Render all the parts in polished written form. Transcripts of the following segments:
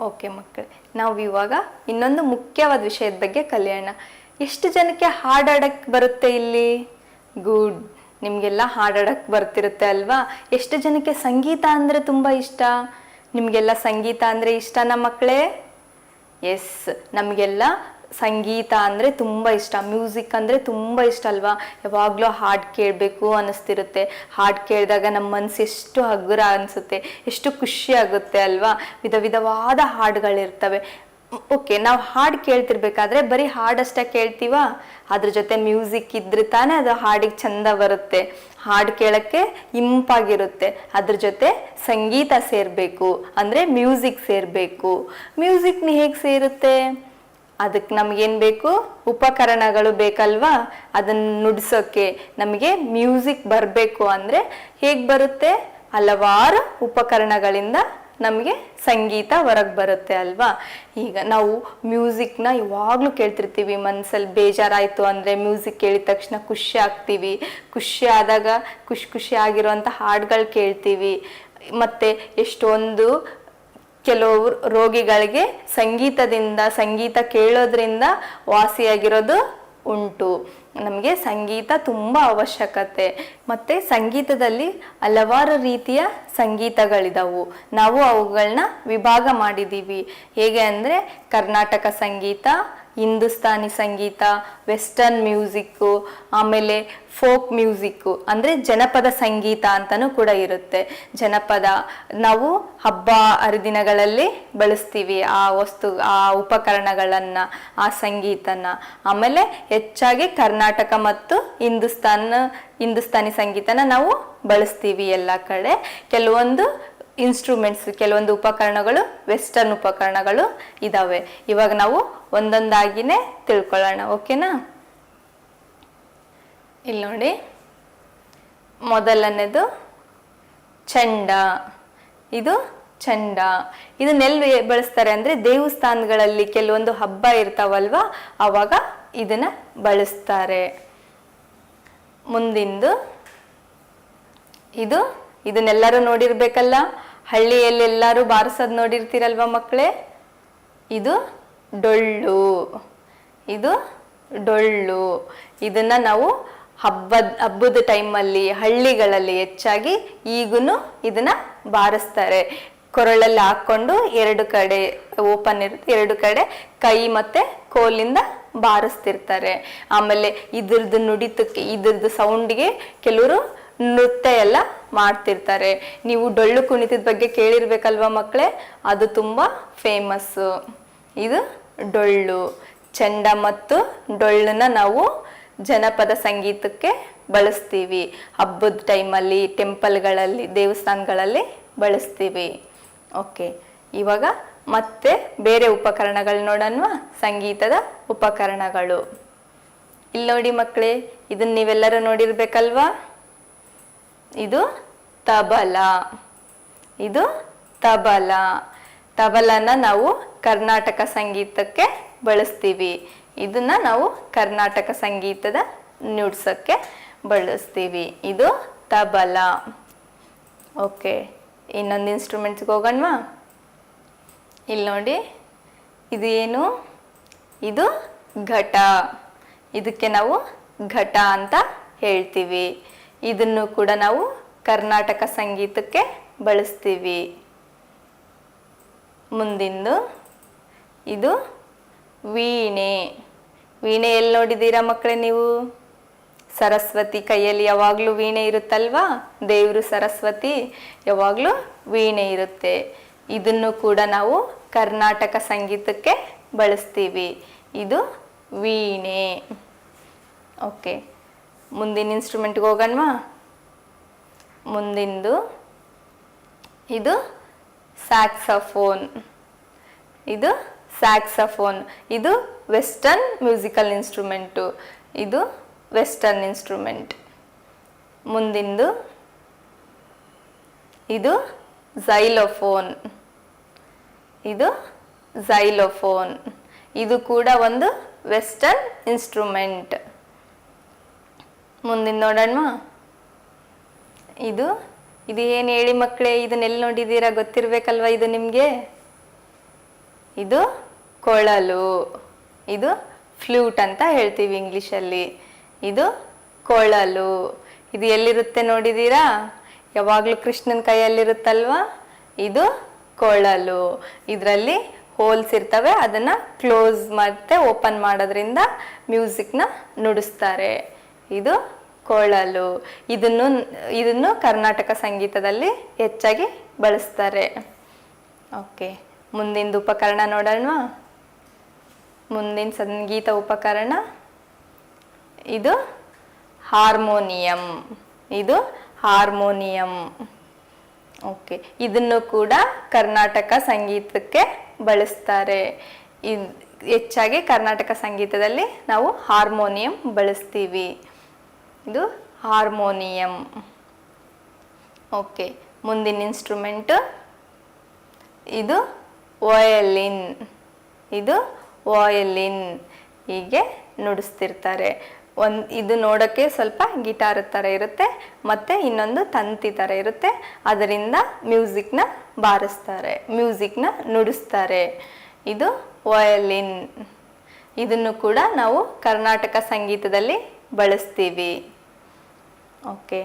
Okay ಮಕ್ಕಳೇ, ನಾವು ಇವಾಗ ಇನ್ನೊಂದು ಮುಖ್ಯವಾದ ವಿಷಯದ ಬಗ್ಗೆ ಕಲಿಯೋಣ. ಎಷ್ಟು ಜನಕ್ಕೆ ಹಾಡಾಡಕ್ಕೆ ಬರುತ್ತೆ ಇಲ್ಲಿ? ಗುಡ್, ನಿಮಗೆಲ್ಲ ಹಾಡಾಡಕ್ಕೆ ಬರ್ತಿರುತ್ತೆ ಅಲ್ವಾ? ಎಷ್ಟು ಜನಕ್ಕೆ ಸಂಗೀತ ಅಂದರೆ ತುಂಬ ಇಷ್ಟ? ನಿಮಗೆಲ್ಲ ಸಂಗೀತ ಅಂದರೆ ಇಷ್ಟನಾ ಮಕ್ಕಳೇ? ಎಸ್, ನಮಗೆಲ್ಲ ಸಂಗೀತ ಅಂದರೆ ತುಂಬ ಇಷ್ಟ, ಮ್ಯೂಸಿಕ್ ಅಂದರೆ ತುಂಬ ಇಷ್ಟ ಅಲ್ವಾ? ಯಾವಾಗಲೂ ಹಾಡು ಕೇಳಬೇಕು ಅನ್ನಿಸ್ತಿರುತ್ತೆ. ಹಾಡು ಕೇಳಿದಾಗ ನಮ್ಮ ಮನಸ್ಸು ಎಷ್ಟು ಹಗುರ ಅನಿಸುತ್ತೆ, ಎಷ್ಟು ಖುಷಿ ಆಗುತ್ತೆ ಅಲ್ವಾ? ವಿಧ ವಿಧವಾದ ಹಾಡುಗಳಿರ್ತವೆ. ಓಕೆ, ನಾವು ಹಾಡು ಕೇಳ್ತಿರ್ಬೇಕಾದ್ರೆ ಬರೀ ಹಾಡಷ್ಟೇ ಕೇಳ್ತೀವ? ಅದ್ರ ಜೊತೆ ಮ್ಯೂಸಿಕ್ ಇದ್ರೆ ತಾನೇ ಅದು ಹಾಡಿಗೆ ಚಂದ ಬರುತ್ತೆ, ಹಾಡು ಕೇಳೋಕ್ಕೆ ಇಂಪಾಗಿರುತ್ತೆ. ಅದ್ರ ಜೊತೆ ಸಂಗೀತ ಸೇರಬೇಕು, ಅಂದರೆ ಮ್ಯೂಸಿಕ್ ಸೇರಬೇಕು. ಮ್ಯೂಸಿಕ್ನ ಹೇಗೆ ಸೇರುತ್ತೆ? ಅದಕ್ಕೆ ನಮಗೇನು ಬೇಕು? ಉಪಕರಣಗಳು ಬೇಕಲ್ವಾ? ಅದನ್ನು ನುಡಿಸೋಕ್ಕೆ ನಮಗೆ ಮ್ಯೂಸಿಕ್ ಬರಬೇಕು. ಅಂದರೆ ಹೇಗೆ ಬರುತ್ತೆ? ಹಲವಾರು ಉಪಕರಣಗಳಿಂದ ನಮಗೆ ಸಂಗೀತ ಹೊರಗೆ ಬರುತ್ತೆ ಅಲ್ವಾ? ಈಗ ನಾವು ಮ್ಯೂಸಿಕ್ನ ಯಾವಾಗಲೂ ಕೇಳ್ತಿರ್ತೀವಿ. ಮನಸ್ಸಲ್ಲಿ ಬೇಜಾರಾಯಿತು ಅಂದರೆ ಮ್ಯೂಸಿಕ್ ಕೇಳಿದ ತಕ್ಷಣ ಖುಷಿ ಆಗ್ತೀವಿ. ಖುಷಿ ಆದಾಗ ಖುಷಿ ಆಗಿರೋಂಥ ಹಾಡುಗಳು ಕೇಳ್ತೀವಿ. ಮತ್ತು ಎಷ್ಟೊಂದು ಕೆಲವು ರೋಗಿಗಳಿಗೆ ಸಂಗೀತ ಕೇಳೋದ್ರಿಂದ ವಾಸಿಯಾಗಿರೋದು ಉಂಟು. ನಮಗೆ ಸಂಗೀತ ತುಂಬ ಅವಶ್ಯಕತೆ. ಮತ್ತು ಸಂಗೀತದಲ್ಲಿ ಹಲವಾರು ರೀತಿಯ ಸಂಗೀತಗಳಿದಾವು. ನಾವು ಅವುಗಳನ್ನ ವಿಭಾಗ ಮಾಡಿದ್ದೀವಿ. ಹೇಗೆ ಅಂದರೆ ಕರ್ನಾಟಕ ಸಂಗೀತ, ಹಿಂದೂಸ್ತಾನಿ ಸಂಗೀತ, ವೆಸ್ಟರ್ನ್ ಮ್ಯೂಸಿಕ್ಕು, ಆಮೇಲೆ ಫೋಕ್ ಮ್ಯೂಸಿಕ್ಕು ಅಂದರೆ ಜನಪದ ಸಂಗೀತ ಅಂತಲೂ ಕೂಡ ಇರುತ್ತೆ. ಜನಪದ ನಾವು ಹಬ್ಬ ಹರಿದಿನಗಳಲ್ಲಿ ಬಳಸ್ತೀವಿ ಆ ಉಪಕರಣಗಳನ್ನು, ಆ ಸಂಗೀತನ. ಆಮೇಲೆ ಹೆಚ್ಚಾಗಿ ಕರ್ನಾಟಕ ಮತ್ತು ಹಿಂದೂಸ್ತಾನಿ ಸಂಗೀತನ ನಾವು ಬಳಸ್ತೀವಿ ಎಲ್ಲ ಕಡೆ. ಕೆಲವೊಂದು ಕೆಲವೊಂದು ಉಪಕರಣಗಳು ವೆಸ್ಟರ್ನ್ ಉಪಕರಣಗಳು ಇದಾವೆ. ಇವಾಗ ನಾವು ಒಂದೊಂದಾಗಿನೇ ತಿಳ್ಕೊಳ್ಳೋಣ, ಓಕೆನಾ? ಇಲ್ಲಿ ನೋಡಿ, ಮೊದಲನೇದು ಚೆಂಡ. ಇದು ಚೆಂಡ. ಇದನ್ನೆಲ್ಲಿ ಬಳಸ್ತಾರೆ ಅಂದರೆ ದೇವಸ್ಥಾನಗಳಲ್ಲಿ ಕೆಲವೊಂದು ಹಬ್ಬ ಇರ್ತಾವಲ್ವಾ, ಆವಾಗ ಇದನ್ನ ಬಳಸ್ತಾರೆ. ಮುಂದಿಂದು ಇದನ್ನೆಲ್ಲರೂ ನೋಡಿರ್ಬೇಕಲ್ಲ, ಹಳ್ಳಿಯಲ್ಲಿ ಎಲ್ಲರೂ ಬಾರಿಸೋದು ನೋಡಿರ್ತೀರಲ್ವ ಮಕ್ಕಳೇ? ಇದು ಡೊಳ್ಳು. ಇದನ್ನ ನಾವು ಹಬ್ಬದ ಟೈಮಲ್ಲಿ ಹಳ್ಳಿಗಳಲ್ಲಿ ಹೆಚ್ಚಾಗಿ ಈಗೂ ಇದನ್ನ ಬಾರಿಸ್ತಾರೆ. ಕೊರಳಲ್ಲಿ ಹಾಕೊಂಡು ಎರಡು ಕಡೆ ಓಪನ್ ಇರುತ್ತೆ, ಎರಡು ಕಡೆ ಕೈ ಮತ್ತೆ ಕೋಲಿಂದ ಬಾರಿಸ್ತಿರ್ತಾರೆ. ಆಮೇಲೆ ಇದ್ರದ್ದು ಸೌಂಡ್ಗೆ ಕೆಲವರು ನೃತ್ಯ ಎಲ್ಲ ಮಾಡ್ತಿರ್ತಾರೆ. ನೀವು ಡೊಳ್ಳು ಕುಣಿತದ ಬಗ್ಗೆ ಕೇಳಿರ್ಬೇಕಲ್ವ ಮಕ್ಕಳೇ? ಅದು ತುಂಬ ಫೇಮಸ್ಸು. ಇದು ಡೊಳ್ಳು. ಚೆಂಡ ಮತ್ತು ಡೊಳ್ಳನ್ನ ನಾವು ಜನಪದ ಸಂಗೀತಕ್ಕೆ ಬಳಸ್ತೀವಿ. ಹಬ್ಬದ ಟೈಮಲ್ಲಿ, ಟೆಂಪಲ್ಗಳಲ್ಲಿ, ದೇವಸ್ಥಾನಗಳಲ್ಲಿ ಬಳಸ್ತೀವಿ. ಓಕೆ, ಇವಾಗ ಮತ್ತೆ ಬೇರೆ ಉಪಕರಣಗಳು ನೋಡೋಣವಾ? ಸಂಗೀತದ ಉಪಕರಣಗಳು ಇಲ್ಲಿ ನೋಡಿ ಮಕ್ಕಳೇ, ಇದನ್ನ ನೀವೆಲ್ಲರೂ ನೋಡಿರ್ಬೇಕಲ್ವಾ? ಇದು ತಬಲ. ತಬಲನ ನಾವು ಕರ್ನಾಟಕ ಸಂಗೀತಕ್ಕೆ ಬಳಸ್ತೀವಿ. ಇದನ್ನ ನಾವು ಕರ್ನಾಟಕ ಸಂಗೀತದ ನುಡ್ಸಕ್ಕೆ ಬಳಸ್ತೀವಿ. ಇದು ತಬಲ. ಓಕೆ, ಇನ್ನೊಂದು ಇನ್ಸ್ಟ್ರೂಮೆಂಟ್ಸ್ಗೆ ಹೋಗೋಣವಾ? ಇಲ್ಲಿ ನೋಡಿ, ಇದು ಏನು? ಇದು ಘಟ. ಇದಕ್ಕೆ ನಾವು ಘಟ ಅಂತ ಹೇಳ್ತೀವಿ. ಇದನ್ನು ಕೂಡ ನಾವು ಕರ್ನಾಟಕ ಸಂಗೀತಕ್ಕೆ ಬಳಸ್ತೀವಿ. ಮುಂದಿಂದು ಇದು ವೀಣೆ. ವೀಣೆ ಎಲ್ಲಿ ನೋಡಿದ್ದೀರಾ ಮಕ್ಕಳೇ ನೀವು? ಸರಸ್ವತಿ ಕೈಯಲ್ಲಿ ಯಾವಾಗಲೂ ವೀಣೆ ಇರುತ್ತಲ್ವಾ? ದೇವರು ಸರಸ್ವತಿ, ಯಾವಾಗಲೂ ವೀಣೆ ಇರುತ್ತೆ. ಇದನ್ನು ಕೂಡ ನಾವು ಕರ್ನಾಟಕ ಸಂಗೀತಕ್ಕೆ ಬಳಸ್ತೀವಿ. ಇದು ವೀಣೆ. ಓಕೆ, ಮುಂದಿನ ಇನ್ಸ್ಟ್ರೂಮೆಂಟ್ಗೆ ಹೋಗೋಣವಾ? ಮುಂದಿಂದು ಇದು ಸ್ಯಾಕ್ಸಫೋನ್. ಇದು ವೆಸ್ಟರ್ನ್ ಮ್ಯೂಸಿಕಲ್ ಇನ್ಸ್ಟ್ರೂಮೆಂಟು. ಇದು ವೆಸ್ಟರ್ನ್ ಇನ್ಸ್ಟ್ರೂಮೆಂಟ್. ಮುಂದಿಂದು ಇದು ಝೈಲೋಫೋನ್. ಇದು ಕೂಡ ಒಂದು ವೆಸ್ಟರ್ನ್ ಇನ್ಸ್ಟ್ರೂಮೆಂಟ್. ಮುಂದಿನ ನೋಡೋಣವಾ? ಇದು ಏನು ಹೇಳಿ ಮಕ್ಕಳೇ? ಇದನ್ನೆಲ್ಲಿ ನೋಡಿದ್ದೀರಾ? ಗೊತ್ತಿರಬೇಕಲ್ವ ಇದು ನಿಮಗೆ? ಇದು ಕೊಳಲು, ಇದು ಫ್ಲೂಟ್ ಅಂತ ಹೇಳ್ತೀವಿ ಇಂಗ್ಲೀಷಲ್ಲಿ. ಇದು ಕೊಳಲು. ಇದು ಎಲ್ಲಿರುತ್ತೆ ನೋಡಿದ್ದೀರಾ? ಯಾವಾಗಲೂ ಕೃಷ್ಣನ ಕೈಯಲ್ಲಿರುತ್ತಲ್ವಾ? ಇದು ಕೊಳಲು. ಇದರಲ್ಲಿ ಹೋಲ್ಸ್ ಇರ್ತವೆ, ಅದನ್ನು ಕ್ಲೋಸ್ ಮತ್ತೆ ಓಪನ್ ಮಾಡೋದ್ರಿಂದ ಮ್ಯೂಸಿಕ್ನ ನುಡಿಸ್ತಾರೆ. ಇದು ಕೊಳಲು. ಇದನ್ನು ಕರ್ನಾಟಕ ಸಂಗೀತದಲ್ಲಿ ಹೆಚ್ಚಾಗಿ ಬಳಸ್ತಾರೆ. ಓಕೆ, ಮುಂದಿನ ಉಪಕರಣ ನೋಡೋಣ. ಮುಂದಿನ ಸಂಗೀತ ಉಪಕರಣ ಇದು ಹಾರ್ಮೋನಿಯಂ. ಇದು ಹಾರ್ಮೋನಿಯಂ. ಓಕೆ, ಇದನ್ನು ಕೂಡ ಕರ್ನಾಟಕ ಸಂಗೀತಕ್ಕೆ ಬಳಸ್ತಾರೆ. ಹೆಚ್ಚಾಗಿ ಕರ್ನಾಟಕ ಸಂಗೀತದಲ್ಲಿ ನಾವು ಹಾರ್ಮೋನಿಯಂ ಬಳಸ್ತೀವಿ. ಇದು ಹಾರ್ಮೋನಿಯಂ. ಓಕೆ, ಮುಂದಿನ ಇನ್ಸ್ಟ್ರೂಮೆಂಟ್ ಇದು ವಯಲಿನ್. ಇದು ವಯಲಿನ್. ಹೀಗೆ ನುಡಿಸ್ತಿರ್ತಾರೆ. ಇದು ನೋಡೋಕ್ಕೆ ಸ್ವಲ್ಪ ಗಿಟಾರ್ ಥರ ಇರುತ್ತೆ, ಮತ್ತು ಇನ್ನೊಂದು ತಂತಿ ಥರ ಇರುತ್ತೆ. ಅದರಿಂದ ಮ್ಯೂಸಿಕ್ನ ಬಾರಿಸ್ತಾರೆ, ಮ್ಯೂಸಿಕ್ನ ನುಡಿಸ್ತಾರೆ. ಇದು ವಯಲಿನ್. ಇದನ್ನು ಕೂಡ ನಾವು ಕರ್ನಾಟಕ ಸಂಗೀತದಲ್ಲಿ ಬಳಸ್ತೀವಿ. ಓಕೆ,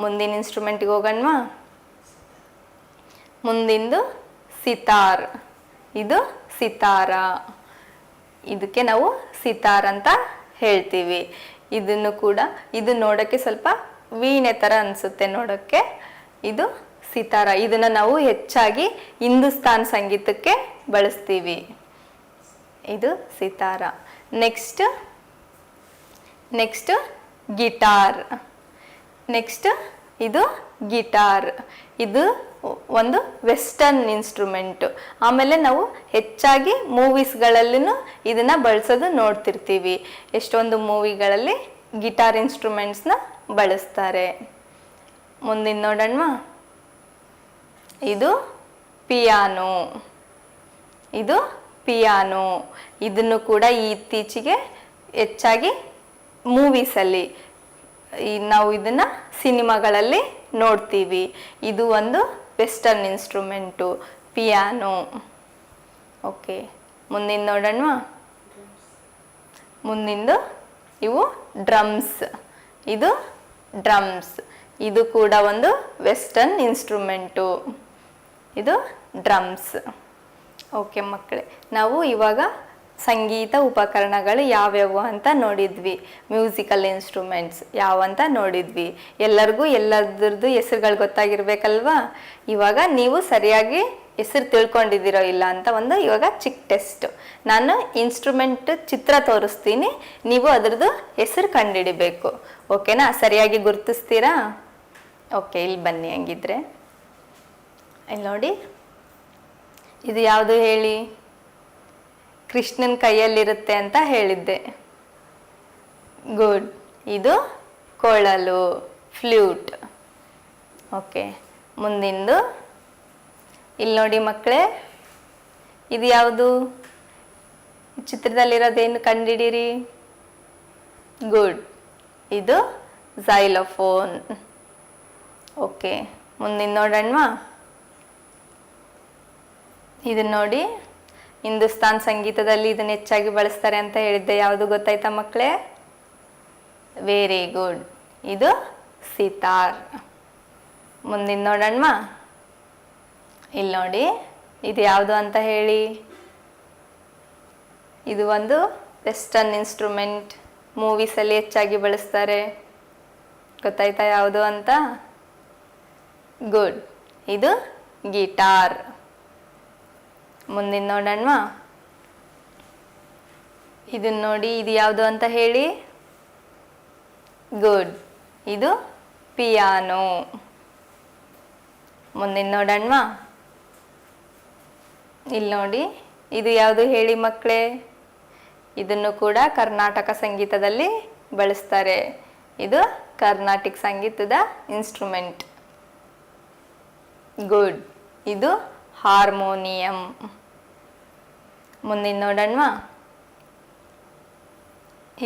ಮುಂದಿನ ಇನ್ಸ್ಟ್ರೂಮೆಂಟಿಗೆ ಹೋಗೋಣವಾ? ಮುಂದಿಂದು ಸಿತಾರ್. ಇದು ಸಿತಾರ. ಇದಕ್ಕೆ ನಾವು ಸಿತಾರ್ ಅಂತ ಹೇಳ್ತೀವಿ. ಇದನ್ನು ಕೂಡ ಇದು ನೋಡೋಕ್ಕೆ ಸ್ವಲ್ಪ ವೀಣೆ ಥರ ಅನಿಸುತ್ತೆ ನೋಡೋಕ್ಕೆ. ಇದು ಸಿತಾರ. ಇದನ್ನು ನಾವು ಹೆಚ್ಚಾಗಿ ಹಿಂದೂಸ್ತಾನ್ ಸಂಗೀತಕ್ಕೆ ಬಳಸ್ತೀವಿ. ಇದು ಸಿತಾರ. Next guitar. ಇದು ಗಿಟಾರ್. ಇದು ಒಂದು ವೆಸ್ಟರ್ನ್ ಇನ್ಸ್ಟ್ರೂಮೆಂಟು. ಆಮೇಲೆ ನಾವು ಹೆಚ್ಚಾಗಿ ಮೂವೀಸ್ಗಳಲ್ಲೂ ಇದನ್ನು ಬಳಸೋದು ನೋಡ್ತಿರ್ತೀವಿ. ಎಷ್ಟೊಂದು ಮೂವಿಗಳಲ್ಲಿ ಗಿಟಾರ್ ಇನ್ಸ್ಟ್ರೂಮೆಂಟ್ಸ್ನ ಬಳಸ್ತಾರೆ. ಮುಂದಿನ ನೋಡೋಣ. ಇದು ಪಿಯಾನೋ. ಇದು ಪಿಯಾನೋ. ಇದನ್ನು ಕೂಡ ಇತ್ತೀಚೆಗೆ ಹೆಚ್ಚಾಗಿ ಮೂವೀಸಲ್ಲಿ ನಾವು ಇದನ್ನು ಸಿನಿಮಾಗಳಲ್ಲಿ ನೋಡ್ತೀವಿ. ಇದು ಒಂದು ವೆಸ್ಟರ್ನ್ ಇನ್ಸ್ಟ್ರೂಮೆಂಟು, ಪಿಯಾನೋ. ಓಕೆ, ಮುಂದಿನ ನೋಡೋಣ. ಮುಂದಿಂದು ಇವು ಡ್ರಮ್ಸ್. ಇದು ಡ್ರಮ್ಸ್. ಇದು ಕೂಡ ಒಂದು ವೆಸ್ಟರ್ನ್ ಇನ್ಸ್ಟ್ರೂಮೆಂಟು. ಇದು ಡ್ರಮ್ಸ್. ಓಕೆ ಮಕ್ಕಳೇ, ನಾವು ಇವಾಗ ಸಂಗೀತ ಉಪಕರಣಗಳು ಯಾವ್ಯಾವು ಅಂತ ನೋಡಿದ್ವಿ. ಮ್ಯೂಸಿಕಲ್ ಇನ್ಸ್ಟ್ರೂಮೆಂಟ್ಸ್ ಯಾವಂತ ನೋಡಿದ್ವಿ. ಎಲ್ಲರಿಗೂ ಎಲ್ಲದ್ರದ್ದು ಹೆಸರುಗಳು ಗೊತ್ತಾಗಿರ್ಬೇಕಲ್ವಾ? ಇವಾಗ ನೀವು ಸರಿಯಾಗಿ ಹೆಸರು ತಿಳ್ಕೊಂಡಿದ್ದೀರೋ ಇಲ್ಲ ಅಂತ ಇವಾಗ ಚಿಕ್ಕ ಟೆಸ್ಟ್. ನಾನು ಇನ್ಸ್ಟ್ರೂಮೆಂಟ್ ಚಿತ್ರ ತೋರಿಸ್ತೀನಿ, ನೀವು ಅದ್ರದ್ದು ಹೆಸರು ಕಂಡುಹಿಡಿಬೇಕು. ಓಕೆನಾ? ಸರಿಯಾಗಿ ಗುರುತಿಸ್ತೀರಾ? ಓಕೆ, ಇಲ್ಲಿ ಬನ್ನಿ. ಹಂಗಿದ್ರೆ ಇಲ್ಲಿ ನೋಡಿ, ಇದು ಯಾವುದು ಹೇಳಿ? ಕೃಷ್ಣನ ಕೈಯಲ್ಲಿರುತ್ತೆ ಅಂತ ಹೇಳಿದ್ದೆ. ಗುಡ್. ಇದು ಕೊಳಲು, ಫ್ಲೂಟ್. ಓಕೆ, ಮುಂದಿಂದು ಇಲ್ಲಿ ನೋಡಿ ಮಕ್ಕಳೇ, ಇದು ಯಾವುದು? ಚಿತ್ರದಲ್ಲಿರೋದೇನು ಕಂಡಿಡೀರಿ? ಗುಡ್. ಇದು ಝೈಲೋಫೋನ್. ಓಕೆ, ಮುಂದಿನ ನೋಡೋಣವಾ? ಇದನ್ನ ನೋಡಿ, ಹಿಂದೂಸ್ತಾನ್ ಸಂಗೀತದಲ್ಲಿ ಇದನ್ನು ಹೆಚ್ಚಾಗಿ ಬಳಸ್ತಾರೆ ಅಂತ ಹೇಳಿದ್ದೆ. ಯಾವುದು ಗೊತ್ತಾಯ್ತಾ ಮಕ್ಕಳೇ? Very good. ಇದು ಸಿತಾರ್. ಮುಂದಿನ ನೋಡೋಣವಾ? ಇಲ್ಲಿ ನೋಡಿ, ಇದು ಯಾವುದು ಅಂತ ಹೇಳಿ? ಇದು ಒಂದು ವೆಸ್ಟರ್ನ್ ಇನ್ಸ್ಟ್ರೂಮೆಂಟ್, ಮೂವೀಸಲ್ಲಿ ಹೆಚ್ಚಾಗಿ ಬಳಸ್ತಾರೆ. ಗೊತ್ತಾಯ್ತಾ ಯಾವುದು ಅಂತ? ಗುಡ್. ಇದು ಗಿಟಾರ್. ಮುಂದಿನ ನೋಡೋಣವಾ? ಇದನ್ನ ನೋಡಿ, ಇದು ಯಾವುದು ಅಂತ ಹೇಳಿ? ಗುಡ್. ಇದು ಪಿಯಾನೋ. ಮುಂದಿನ ನೋಡೋಣವಾ? ಇಲ್ಲಿ ನೋಡಿ, ಇದು ಯಾವುದು ಹೇಳಿ ಮಕ್ಕಳೇ? ಇದನ್ನು ಕೂಡ ಕರ್ನಾಟಕ ಸಂಗೀತದಲ್ಲಿ ಬಳಸ್ತಾರೆ. ಇದು ಕರ್ನಾಟಕ ಸಂಗೀತದ ಇನ್ಸ್ಟ್ರೂಮೆಂಟ್. ಗುಡ್. ಇದು ಹಾರ್ಮೋನಿಯಂ. ಮುಂದಿನ ನೋಡೋಣವಾ?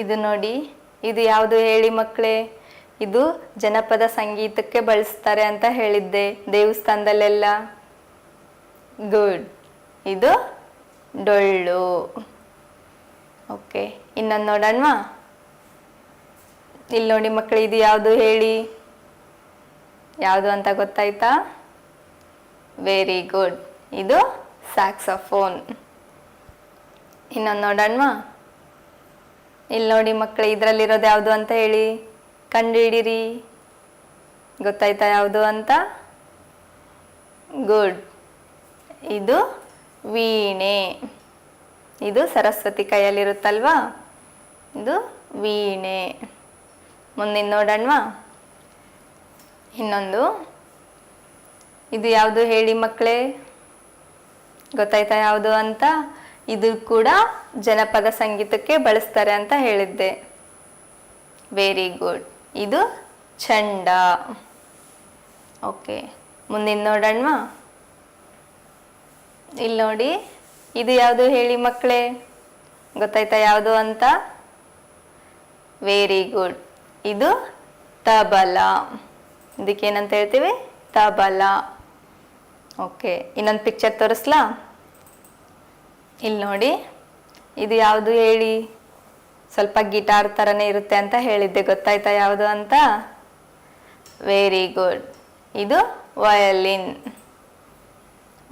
ಇದು ನೋಡಿ, ಇದು ಯಾವುದು ಹೇಳಿ ಮಕ್ಕಳೇ? ಇದು ಜನಪದ ಸಂಗೀತಕ್ಕೆ ಬಳಸ್ತಾರೆ ಅಂತ ಹೇಳಿದ್ದೆ, ದೇವಸ್ಥಾನದಲ್ಲೆಲ್ಲ. ಗುಡ್. ಇದು ಡೊಳ್ಳು. ಓಕೆ, ಇನ್ನೊಂದು ನೋಡೋಣವಾ? ಇಲ್ಲಿ ನೋಡಿ ಮಕ್ಕಳು, ಇದು ಯಾವುದು ಹೇಳಿ? ಯಾವುದು ಅಂತ ಗೊತ್ತಾಯ್ತಾ? ವೆರಿ ಗುಡ್, ಇದು ಸ್ಯಾಕ್ಸೋಫೋನ್. ಇನ್ನೊಂದು ನೋಡೋಣವಾ? ಇಲ್ಲಿ ನೋಡಿ ಮಕ್ಕಳು, ಇದರಲ್ಲಿರೋದು ಯಾವುದು ಅಂತ ಹೇಳಿ, ಕಂಡುಹಿಡಿರಿ. ಗೊತ್ತಾಯ್ತಾ ಯಾವುದು ಅಂತ? ಗುಡ್, ಇದು ವೀಣೆ. ಇದು ಸರಸ್ವತಿ ಕೈಯಲ್ಲಿರುತ್ತಲ್ವಾ, ಇದು ವೀಣೆ. ಮುಂದಿನ ನೋಡೋಣವಾ? ಇನ್ನೊಂದು, ಇದು ಯಾವುದು ಹೇಳಿ ಮಕ್ಕಳೇ? ಗೊತ್ತಾಯ್ತಾ ಯಾವುದು ಅಂತ? ಇದು ಕೂಡ ಜನಪದ ಸಂಗೀತಕ್ಕೆ ಬಳಸ್ತಾರೆ ಅಂತ ಹೇಳಿದ್ದೆ. ವೆರಿ ಗುಡ್, ಇದು ಚಂಡ. ಓಕೆ, ಮುಂದಿನ ನೋಡೋಣವಾ? ಇಲ್ಲಿ ನೋಡಿ, ಇದು ಯಾವುದು ಹೇಳಿ ಮಕ್ಕಳೇ? ಗೊತ್ತಾಯ್ತಾ ಯಾವುದು ಅಂತ? ವೆರಿ ಗುಡ್, ಇದು ತಬಲ. ಇದಕ್ಕೇನಂತ ಹೇಳ್ತೀವಿ? ತಬಲ. ಓಕೆ, ಇನ್ನೊಂದು ಪಿಕ್ಚರ್ ತೋರಿಸ್ಲಾ? ಇಲ್ಲಿ ನೋಡಿ, ಇದು ಯಾವುದು ಹೇಳಿ? ಸ್ವಲ್ಪ ಗಿಟಾರ್ ಥರನೇ ಇರುತ್ತೆ ಅಂತ ಹೇಳಿದ್ದೆ. ಗೊತ್ತಾಯ್ತಾ ಯಾವುದು ಅಂತ? ವೆರಿ ಗುಡ್, ಇದು ವಯಲಿನ್.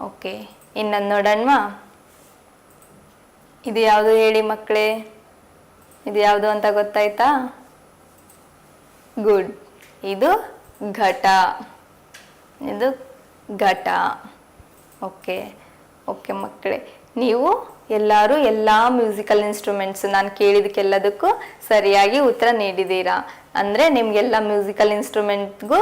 ಓಕೆ, ಇನ್ನೊಂದು ನೋಡೋಣವಾ? ಇದು ಯಾವುದು ಹೇಳಿ ಮಕ್ಕಳೇ? ಇದು ಯಾವುದು ಅಂತ ಗೊತ್ತಾಯ್ತಾ? ಗುಡ್, ಇದು ಘಟ. ಇದು ಘಟ. ಓಕೆ ಓಕೆ ಮಕ್ಕಳೇ, ನೀವು ಎಲ್ಲರೂ ಎಲ್ಲ ಮ್ಯೂಸಿಕಲ್ ಇನ್ಸ್ಟ್ರೂಮೆಂಟ್ಸ್ ನಾನು ಕೇಳಿದಕ್ಕೆಲ್ಲದಕ್ಕೂ ಸರಿಯಾಗಿ ಉತ್ತರ ನೀಡಿದ್ದೀರಾ. ಅಂದರೆ ನಿಮಗೆಲ್ಲ ಮ್ಯೂಸಿಕಲ್ ಇನ್ಸ್ಟ್ರೂಮೆಂಟ್ಗೂ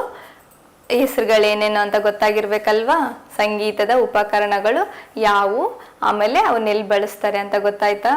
ಹೆಸರುಗಳೇನೇನು ಅಂತ ಗೊತ್ತಾಗಿರ್ಬೇಕಲ್ವಾ? ಸಂಗೀತದ ಉಪಕರಣಗಳು ಯಾವುವು, ಆಮೇಲೆ ಅವನ್ನೆಲ್ಲಿ ಬಳಸ್ತಾರೆ ಅಂತ ಗೊತ್ತಾಯ್ತಾ?